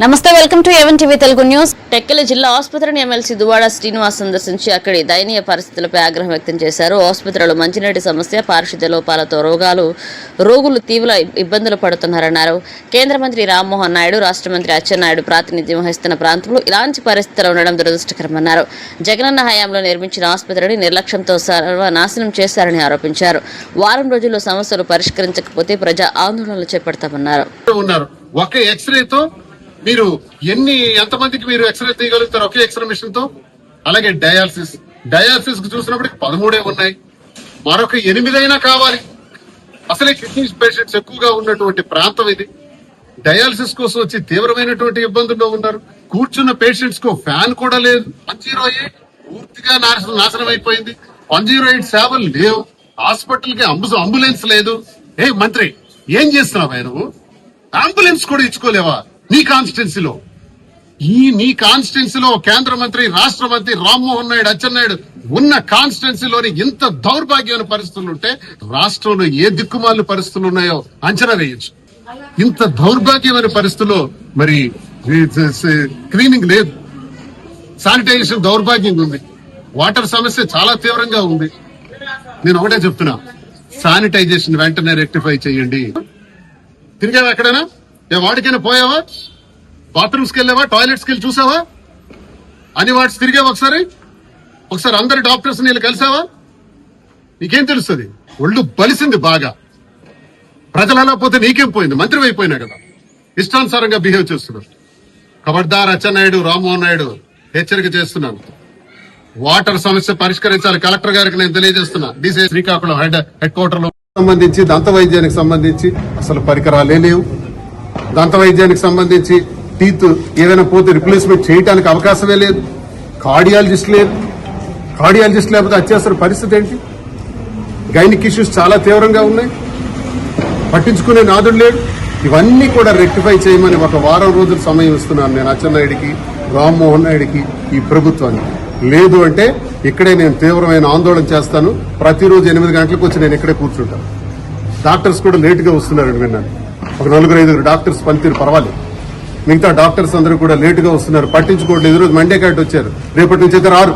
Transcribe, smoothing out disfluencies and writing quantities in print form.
నమస్తే, welcome to even TV Telugu news. Tekkali జిల్లా ఆసుపత్రిని ఎమ్మెల్సీ దువ్వాడ శ్రీనివాస్ సందర్శించి అక్కడి దయనీయ పరిస్థితులపై ఆగ్రహం వ్యక్తం చేశారు. ఆసుపత్రిలో మంచినీటి సమస్య, పారిశుద్ధ్య లోపాలతో రోగులు తీవ్ర ఇబ్బందులు పడుతున్నారన్నారు. కేంద్ర మంత్రి రామ్మోహన్ నాయుడు, రాష్ట్ర మంత్రి అచ్చెన్నాయుడు ప్రాతినిధ్యం వహిస్తున్న ప్రాంతంలో ఇలాంటి పరిస్థితులు ఉండడం దురదృష్టకరమన్నారు. జగనన్న హయాంలో నిర్మించిన ఆసుపత్రిని నిర్లక్ష్యంతో సర్వనాశనం చేశారని ఆరోపించారు. వారం రోజుల్లో సమస్యలు పరిష్కరించకపోతే ప్రజా ఆందోళనలు చేపడతామన్నారు. మీరు ఎంతమందికి మీరు ఎక్స్రే తీయగలుగుతారు ఒకే ఎక్స్రే మిషన్ తో? అలాగే డయాలసిస్ కు చూసినప్పుడు 13 ఉన్నాయి, మరొక 8 అయినా కావాలి. అసలే కిడ్నీ పేషెంట్స్ ఎక్కువగా ఉన్నటువంటి ప్రాంతం ఇది. డయాలసిస్ కోసం వచ్చి తీవ్రమైనటువంటి ఇబ్బందుల్లో ఉన్నారు. కూర్చున్న పేషెంట్స్ కు ఫ్యాన్ కూడా లేదు. 108 పూర్తిగా నాశనం అయిపోయింది. 108 సేవలు లేవు. హాస్పిటల్ కి అంబులెన్స్ లేదు. మంత్రి, ఏం చేస్తున్నావా నువ్వు? అంబులెన్స్ కూడా ఇచ్చుకోలేవా నీ కాన్స్టిట్యున్సీలో? నీ కాన్స్టిట్యున్సీలో కేంద్ర మంత్రి, రాష్ట్ర మంత్రి రామ్మోహన్ నాయుడు, అచ్చెన్నాయుడు ఉన్న కాన్స్టిట్యున్సీలోని ఇంత దౌర్భాగ్యమైన పరిస్థితులు ఉంటే రాష్ట్రంలో ఏ దిక్కుమాలిన పరిస్థితులు ఉన్నాయో అంచనా వేయొచ్చు. ఇంత దౌర్భాగ్యమైన పరిస్థితుల్లో మరి క్లీనింగ్ లేదు, శానిటైజేషన్ దౌర్భాగ్యంగా ఉంది, వాటర్ సమస్య చాలా తీవ్రంగా ఉంది. నేను ఒకటే చెప్తున్నా, శానిటైజేషన్ వెంటనే రెక్టిఫై చేయండి. తిరిగావా ఎక్కడైనా? వాడికైనా పోయావా? బాత్రూమ్స్కి వెళ్ళావా? టాయిలెట్స్కి వెళ్ళి చూసావా? అని వాట్స్ తిరిగావా? ఒకసారి అందరి డాక్టర్స్ నీళ్ళు కలిసావా? నీకేం తెలుస్తుంది? ఒళ్ళు బలిసింది బాగా. ప్రజలు అలా పోతే నీకేం పోయింది? మంత్రి అయిపోయినా కదా, ఇష్టానుసారంగా బిహేవ్ చేస్తున్నారు. ఖబర్దార్ అచ్చెన్నాయుడు, రామ్మోహన్ నాయుడు, హెచ్చరిక చేస్తున్నాను. వాటర్ సమస్య పరిష్కరించాలి. కలెక్టర్ గారికి నేను తెలియజేస్తున్నా. డీసీ శ్రీకాకుళం హెడ్ క్వార్టర్ లో సంబంధించి దంత వైద్యానికి సంబంధించి అసలు పరికరాలే లేవు. దంత వైద్యానికి సంబంధించి టీత్ ఏదైనా పోతే రిప్లేస్మెంట్ చేయడానికి అవకాశమే లేదు. కార్డియాలజిస్ట్ లేదు. కార్డియాలజిస్ట్ లేకపోతే అత్యవసర పరిస్థితి ఏంటి? గైనిక్ ఇష్యూస్ చాలా తీవ్రంగా ఉన్నాయి. పట్టించుకునే నాదుడు లేడు. ఇవన్నీ కూడా రెక్టిఫై చేయమని ఒక వారం రోజుల సమయం ఇస్తున్నాను నేను అచ్చెన్నాయుడికి, రామ్మోహన్ నాయుడికి, ఈ ప్రభుత్వానికి. లేదు అంటే ఇక్కడే నేను తీవ్రమైన ఆందోళన చేస్తాను. ప్రతిరోజు 8 గంటలకు వచ్చి నేను ఇక్కడే కూర్చుంటాను. డాక్టర్స్ కూడా లేటుగా వస్తున్నారని విన్నాను. ఒక 4-5 డాక్టర్స్ పనితీరు పర్వాలేదు. మిగతా డాక్టర్స్ అందరూ కూడా లేటుగా వస్తున్నారు, పట్టించుకోవట్లేదు. ఈరోజు మండే కాటి వచ్చారు, రేపటి నుంచి అయితే రారు.